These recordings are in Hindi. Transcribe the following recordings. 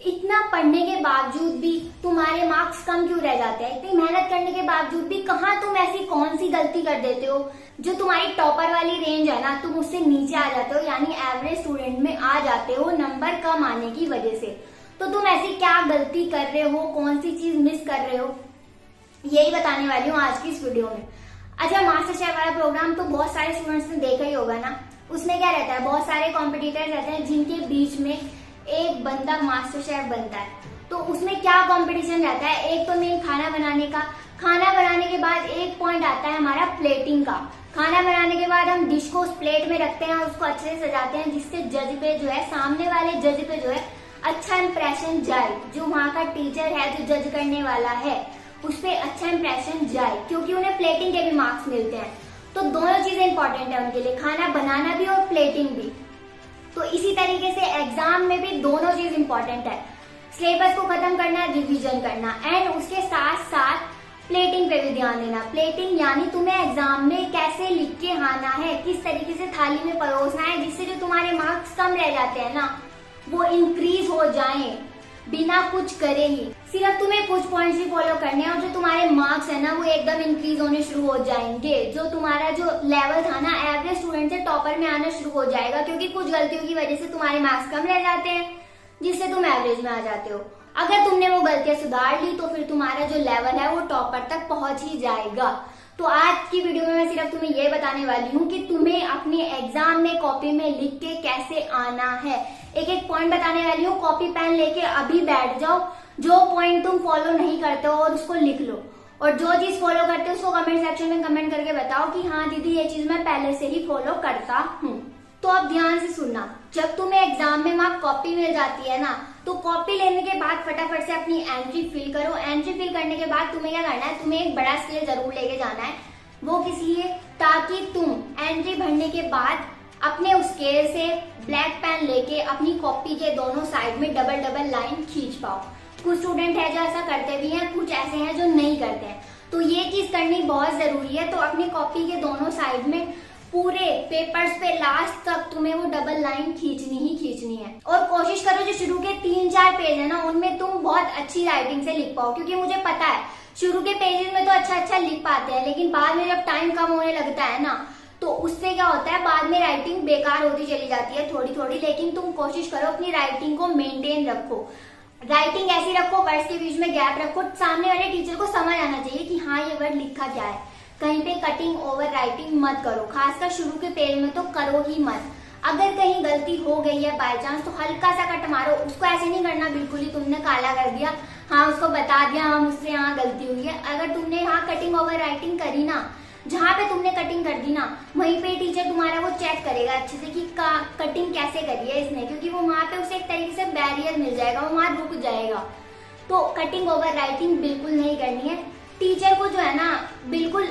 इतना पढ़ने के बावजूद भी तुम्हारे मार्क्स कम क्यों रह जाते हैं? इतनी मेहनत करने के बावजूद भी कहाँ तुम ऐसी कौन सी गलती कर देते हो जो तुम्हारी टॉपर वाली रेंज है ना, तुम उससे नीचे आ जाते हो, यानी एवरेज स्टूडेंट में आ जाते हो नंबर कम आने की वजह से। तो तुम ऐसी क्या गलती कर रहे हो, कौन सी चीज मिस कर रहे हो, यही बताने वाली हूँ आज की इस वीडियो में। अच्छा, मास्टर शेफ वाला प्रोग्राम तो बहुत सारे स्टूडेंट्स ने देखा ही होगा ना। उसमें क्या रहता है, बहुत सारे कॉम्पिटिटर रहते हैं जिनके बीच में एक बंदा मास्टर शेफ बनता है। तो उसमें क्या कंपटीशन रहता है, एक तो मेन खाना बनाने का, खाना बनाने के बाद एक पॉइंट आता है हमारा प्लेटिंग का। खाना बनाने के बाद हम डिश को उस प्लेट में रखते हैं, उसको अच्छे से सजाते हैं जिससे जज पे जो है, सामने वाले जज पे जो है अच्छा इंप्रेशन जाए, जो वहाँ का टीचर है जो जज करने वाला है उस पर अच्छा इंप्रेशन जाए, क्योंकि उन्हें प्लेटिंग के भी मार्क्स मिलते हैं। तो दोनों चीजें इंपॉर्टेंट है उनके लिए, खाना बनाना भी और प्लेटिंग भी। तो इसी तरीके से एग्जाम में भी दोनों चीज इंपॉर्टेंट है, सिलेबस को खत्म करना, रिवीजन करना, एंड उसके साथ साथ प्लेटिंग पे भी ध्यान देना। प्लेटिंग यानी तुम्हें एग्जाम में कैसे लिख के आना है, किस तरीके से थाली में परोसना है जिससे जो तुम्हारे मार्क्स कम रह जाते हैं ना वो इंक्रीज हो जाएं बिना कुछ करे ही। सिर्फ तुम्हें कुछ पॉइंट्स ही फॉलो करने हैं और जो तुम्हारे मार्क्स है ना वो एकदम इंक्रीज होने शुरू हो जाएंगे। जो तुम्हारा जो लेवल था ना एवरेज स्टूडेंट से टॉपर में आना शुरू हो जाएगा, क्योंकि कुछ गलतियों की वजह से तुम्हारे मार्क्स कम रह जाते हैं जिससे तुम एवरेज में आ जाते हो। अगर तुमने वो गलतियां सुधार ली तो फिर तुम्हारा जो लेवल है वो टॉपर तक पहुंच ही जाएगा। तो आज की वीडियो में मैं सिर्फ तुम्हें ये बताने वाली हूँ कि तुम्हें अपने एग्जाम में कॉपी में लिख के कैसे आना है। एक एक पॉइंट बताने वाली हूँ, कॉपी पेन लेके अभी बैठ जाओ, जो पॉइंट तुम फॉलो नहीं करते हो और उसको लिख लो, और जो चीज फॉलो करते हो उसको कमेंट सेक्शन में कमेंट करके बताओ कि हाँ दीदी ये चीज मैं पहले से ही फॉलो करता हूँ। तो अब ध्यान से सुनना, जब तुम्हें एग्जाम में वहां कॉपी मिल जाती है ना तो कॉपी लेने के बाद फटाफट से अपनी एंट्री फिल करो। एंट्री फिल करने के बाद तुम्हें क्या करना है, तुम्हें एक बड़ा स्केल जरूर लेके जाना है। वो किस लिए, ताकि तुम एंट्री भरने के बाद अपने उस स्केल से ब्लैक पेन लेके अपनी कॉपी के दोनों साइड में डबल डबल लाइन खींच पाओ। कुछ स्टूडेंट है जो ऐसा करते भी हैं, कुछ ऐसे हैं जो नहीं करते हैं, तो ये चीज करनी बहुत जरूरी है। तो अपनी कॉपी के दोनों साइड में पूरे पेपर्स पे लास्ट तक तुम्हें वो डबल लाइन खींचनी ही खींचनी है। और कोशिश करो जो शुरू के 3-4 पेज है ना उनमें तुम बहुत अच्छी राइटिंग से लिख पाओ, क्योंकि मुझे पता है शुरू के पेजेस में तो अच्छा लिख पाते हैं, लेकिन बाद में जब टाइम कम होने लगता है ना तो उससे क्या होता है, बाद में राइटिंग बेकार होती चली जाती है थोड़ी थोड़ी। लेकिन तुम कोशिश करो अपनी राइटिंग को मेंटेन रखो, राइटिंग ऐसी रखो, वर्ड्स के बीच में गैप रखो, सामने वाले टीचर को समझ आना चाहिए कि हाँ ये वर्ड लिखा क्या है। कहीं पे कटिंग ओवर राइटिंग मत करो, खासकर शुरू के पेज में तो करो ही मत। अगर कहीं गलती हो गई है बाय चांस तो हल्का सा कट मारो, उसको ऐसे नहीं करना बिल्कुल ही तुमने काला कर दिया, हाँ उसको बता दिया हाँ मुझसे यहाँ गलती हुई है। अगर तुमने यहाँ कटिंग ओवर राइटिंग करी ना, जहाँ पे तुमने कटिंग कर दी ना वहीं पे टीचर तुम्हारा वो चेक करेगा अच्छे से कि कटिंग कैसे करी है इसने, क्योंकि वो वहां पे उसे एक तरीके से बैरियर मिल जाएगा, वो वहां रुक जाएगा। तो कटिंग ओवर राइटिंग बिल्कुल नहीं करनी है। टीचर को जो है ना बिल्कुल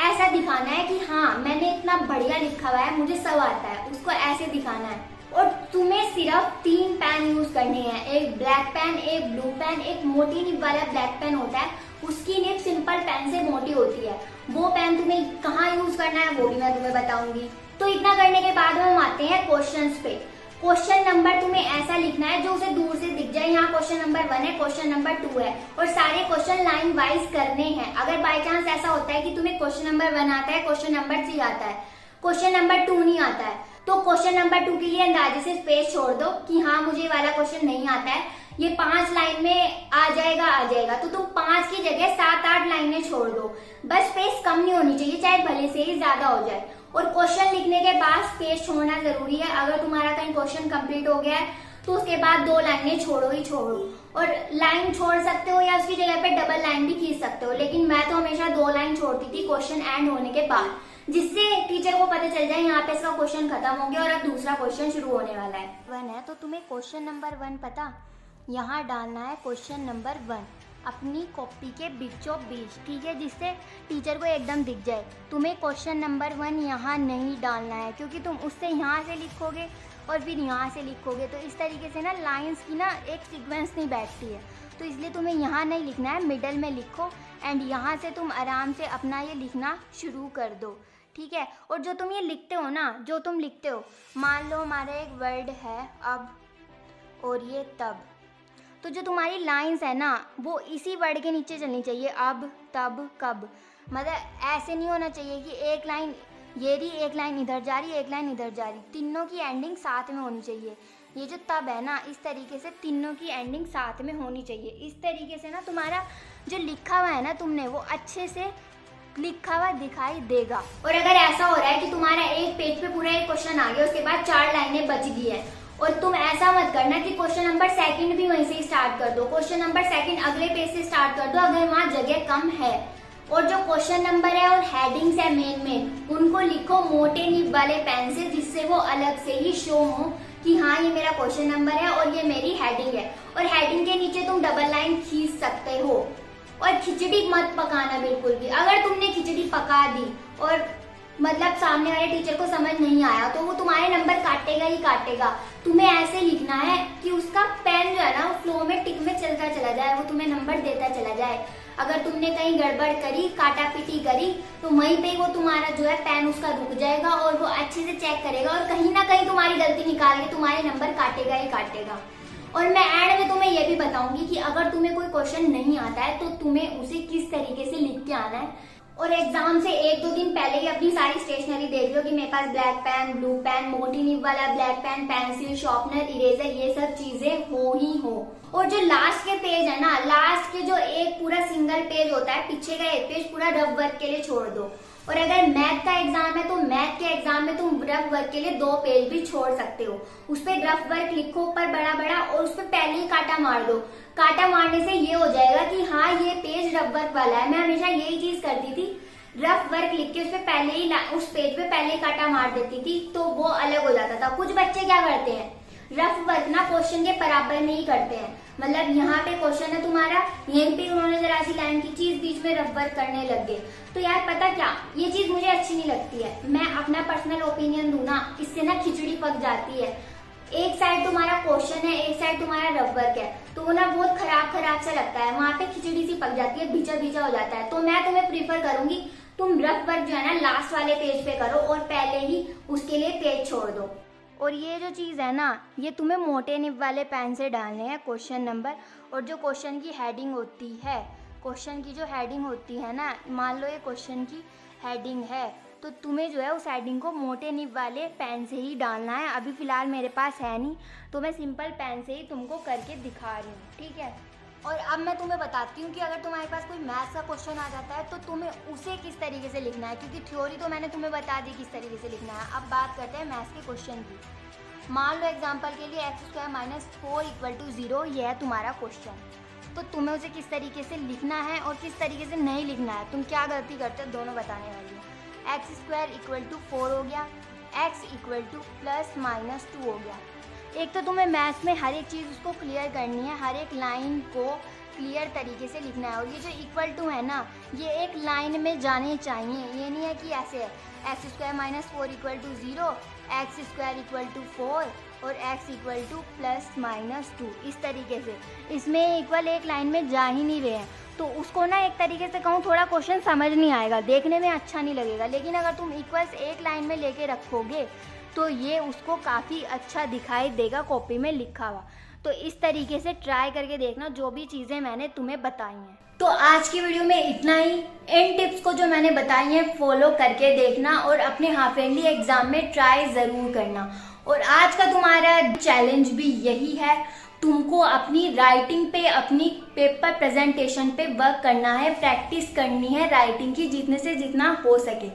ऐसा दिखाना है कि हाँ मैंने इतना बढ़िया लिखा हुआ है, मुझे सब आता है, उसको ऐसे दिखाना है। और तुम्हें सिर्फ 3 पेन यूज करने हैं, एक ब्लैक पेन, एक ब्लू पेन, एक मोटी निब वाला ब्लैक पेन होता है, उसकी निब सिंपल पेन से मोटी होती है। वो पेन तुम्हें कहाँ यूज करना है वो भी मैं तुम्हें बताऊंगी। तो इतना करने के बाद हम आते हैं क्वेश्चंस पे। क्वेश्चन नंबर तुम्हें ऐसा लिखना है जो उसे दूर से दिख जाए, यहाँ क्वेश्चन नंबर 1 है, क्वेश्चन नंबर 2 है, और सारे क्वेश्चन लाइन वाइज करने हैं। अगर बाय चांस ऐसा होता है कि तुम्हें क्वेश्चन नंबर 1 आता है, क्वेश्चन नंबर 3 आता है, क्वेश्चन नंबर 2 नहीं आता है, तो क्वेश्चन नंबर 2 के लिए अंदाजे से स्पेस छोड़ दो कि हाँ मुझे वाला क्वेश्चन नहीं आता है, ये 5 लाइन में आ जाएगा, तो तुम 5 की जगह 7-8 लाइनें छोड़ दो। बस स्पेस कम नहीं होनी चाहिए, चाहे भले से ही ज्यादा हो जाए। और क्वेश्चन लिखने के बाद स्पेस छोड़ना जरूरी है। अगर तुम्हारा कहीं क्वेश्चन कंप्लीट हो गया है तो उसके बाद 2 लाइनें छोड़ो ही छोड़ो, और लाइन छोड़ सकते हो या उसकी जगह पे डबल लाइन भी खींच सकते हो, लेकिन मैं तो हमेशा 2 लाइन छोड़ती थी क्वेश्चन एंड होने के बाद, जिससे टीचर को पता चल जाए यहाँ पे इसका क्वेश्चन खत्म हो गया और अब दूसरा क्वेश्चन शुरू होने वाला है। 1 है तो तुम्हें क्वेश्चन नंबर 1 पता, यहाँ डालना है क्वेश्चन नंबर 1 अपनी कॉपी के बीचों बीच, ठीक है, जिससे टीचर को एकदम दिख जाए। तुम्हें क्वेश्चन नंबर 1 यहाँ नहीं डालना है, क्योंकि तुम उससे यहाँ से लिखोगे और फिर यहाँ से लिखोगे तो इस तरीके से ना लाइंस की ना एक सीक्वेंस नहीं बैठती है, तो इसलिए तुम्हें यहाँ नहीं लिखना है, मिडल में लिखो एंड यहाँ से तुम आराम से अपना ये लिखना शुरू कर दो, ठीक है। और जो तुम ये लिखते हो ना, जो तुम लिखते हो, मान लो हमारा एक वर्ड है अब और ये तब, तो जो तुम्हारी लाइंस है ना वो इसी वर्ड के नीचे चलनी चाहिए, अब, तब, कब। मतलब ऐसे नहीं होना चाहिए कि एक लाइन ये रही, एक लाइन इधर जा रही, एक लाइन इधर जा रही, तीनों की एंडिंग साथ में होनी चाहिए। ये जो तब है ना, इस तरीके से तीनों की एंडिंग साथ में होनी चाहिए। इस तरीके से ना तुम्हारा जो लिखा हुआ है ना तुमने, वो अच्छे से लिखा हुआ दिखाई देगा। और अगर ऐसा हो रहा है कि तुम्हारा एक पेज पे पूरा एक क्वेश्चन आ गया, उसके बाद 4 लाइनें बच गई है, और तुम ऐसा मत करना कि क्वेश्चन नंबर सेकंड भी वहीं से स्टार्ट कर दो, क्वेश्चन नंबर सेकंड अगले पेज से स्टार्ट कर दो अगर वहाँ जगह कम है। और जो क्वेश्चन नंबर है और हेडिंग्स है मेन उनको लिखो मोटे निब वाले पेन से, जिससे वो अलग से ही शो हो कि हाँ ये मेरा क्वेश्चन नंबर है और ये मेरी हेडिंग है। और हेडिंग के नीचे तुम डबल लाइन खींच सकते हो। और खिचड़ी मत पकाना बिल्कुल भी। अगर तुमने खिचड़ी पका दी और मतलब सामने वाले टीचर को समझ नहीं आया तो वो तुम्हारे नंबर काटेगा ही काटेगा। तुम्हें ऐसे लिखना है कि उसका पेन जो है ना फ्लो में टिक में चलता चला जाए, वो तुम्हें नंबर देता चला जाए। अगर तुमने कहीं गड़बड़ करी, काटा पीटी करी, तो वहीं पे वो तुम्हारा जो है पेन उसका रुक जाएगा और वो अच्छे से चेक करेगा और कहीं ना कहीं तुम्हारी गलती निकाल के तुम्हारे नंबर काटेगा ही काटेगा। और मैं एंड में तुम्हें ये भी बताऊंगी कि अगर तुम्हें कोई क्वेश्चन नहीं आता है तो तुम्हें उसे किस तरीके से लिख के आना है। और एग्जाम से 1-2 दिन पहले ही अपनी सारी स्टेशनरी देख लो कि मेरे पास ब्लैक पेन, ब्लू पेन, मोटी निब वाला black pen, pencil, sharpener, eraser, ये सब चीजें हो ही हो। और जो लास्ट के पेज है ना, लास्ट के जो एक पूरा सिंगल पेज होता है, पीछे का एक पेज पूरा रफ वर्क के लिए छोड़ दो। और अगर मैथ का एग्जाम है तो मैथ के एग्जाम में तुम रफ वर्क के लिए 2 पेज भी छोड़ सकते हो। उस पर रफ वर्क लिखो ऊपर बड़ा बड़ा और उस पर पहले ही काटा मार दो। काटा मारने से ये हो जाएगा कि हाँ ये पेज रफ वर्क वाला है। मैं हमेशा यही चीज करती थी, रफ वर्क लिख के उस पे पहले ही उस पेज पे पहले ही काटा मार देती थी, तो वो अलग हो जाता था। कुछ बच्चे क्या करते हैं, रफ वर्क ना क्वेश्चन के बराबर में ही करते हैं। मतलब यहाँ पे क्वेश्चन है तुम्हारा, यहीं पे उन्होंने जरा सी लाइन की चीज बीच में रफ वर्क करने लग गए। तो यार पता क्या, ये चीज मुझे अच्छी नहीं लगती है। मैं अपना पर्सनल ओपिनियन दूं ना, इससे ना खिचड़ी पक जाती है। एक साइड तुम्हारा क्वेश्चन है, एक साइड तुम्हारा रफ वर्क है, तो वो ना बहुत खराब सा लगता है। वहां पे खिचड़ी सी पक जाती है, भिजा हो जाता है। तो मैं तुम्हें प्रीफर करूंगी तुम रफ वर्क जो है ना लास्ट वाले पेज पे करो और पहले ही उसके लिए पेज छोड़ दो। और ये जो चीज़ है ना, ये तुम्हें मोटे निब वाले पेन से डालने हैं क्वेश्चन नंबर। और जो क्वेश्चन की हेडिंग होती है, क्वेश्चन की जो हेडिंग होती है ना, मान लो ये क्वेश्चन की हेडिंग है, तो तुम्हें जो है उस हेडिंग को मोटे निब वाले पेन से ही डालना है। अभी फ़िलहाल मेरे पास है नहीं, तो मैं सिंपल पेन से ही तुमको करके दिखा रही हूँ, ठीक है। और अब मैं तुम्हें बताती हूँ कि अगर तुम्हारे पास कोई मैथ्स का क्वेश्चन आ जाता है तो तुम्हें उसे किस तरीके से लिखना है, क्योंकि थ्योरी तो मैंने तुम्हें बता दी किस तरीके से लिखना है। अब बात करते हैं मैथ्स के क्वेश्चन की। मान लो एग्जाम्पल के लिए x² - 4 = 0, यह है तुम्हारा क्वेश्चन। तो तुम्हें उसे किस तरीके से लिखना है और किस तरीके से नहीं लिखना है, तुम क्या गलती करते हो, दोनों बताने वाली हूँ। x² = 4 हो गया, x = +-2 हो गया। एक तो तुम्हें मैथ्स में हर एक चीज़ उसको क्लियर करनी है, हर एक लाइन को क्लियर तरीके से लिखना है। और ये जो इक्वल टू है ना, ये एक लाइन में जाने चाहिए, ये नहीं है कि ऐसे है x² - 4 = 0, x² = 4 और x = +-2, इस तरीके से। इसमें इक्वल एक लाइन में जा ही नहीं रहे हैं, तो उसको ना एक तरीके से कहूँ थोड़ा क्वेश्चन समझ नहीं आएगा, देखने में अच्छा नहीं लगेगा। लेकिन अगर तुम इक्वल्स एक लाइन में लेके रखोगे तो ये उसको काफ़ी अच्छा दिखाई देगा कॉपी में लिखा हुआ। तो इस तरीके से ट्राई करके देखना जो भी चीज़ें मैंने तुम्हें बताई हैं। तो आज की वीडियो में इतना ही। इन टिप्स को जो मैंने बताई हैं फॉलो करके देखना और अपने हाफ ईयरली एग्जाम में ट्राई ज़रूर करना। और आज का तुम्हारा चैलेंज भी यही है, तुमको अपनी राइटिंग पे, अपनी पेपर प्रेजेंटेशन पे वर्क करना है, प्रैक्टिस करनी है राइटिंग की जितने से जितना हो सके।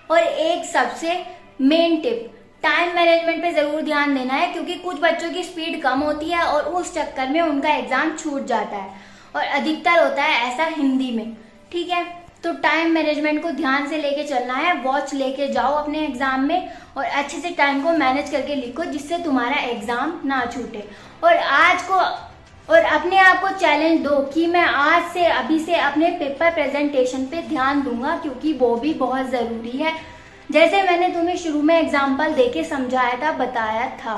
और एक सबसे मेन टिप, टाइम मैनेजमेंट पे ज़रूर ध्यान देना है, क्योंकि कुछ बच्चों की स्पीड कम होती है और उस चक्कर में उनका एग्ज़ाम छूट जाता है, और अधिकतर होता है ऐसा हिंदी में, ठीक है। तो टाइम मैनेजमेंट को ध्यान से लेके चलना है, वॉच लेके जाओ अपने एग्ज़ाम में और अच्छे से टाइम को मैनेज करके लिखो जिससे तुम्हारा एग्ज़ाम ना छूटे। और अपने आप को चैलेंज दो कि मैं आज से, अभी से अपने पेपर प्रेजेंटेशन पे ध्यान दूंगा, क्योंकि वो भी बहुत ज़रूरी है, जैसे मैंने तुम्हें शुरू में एग्जाम्पल देके समझाया था, बताया था।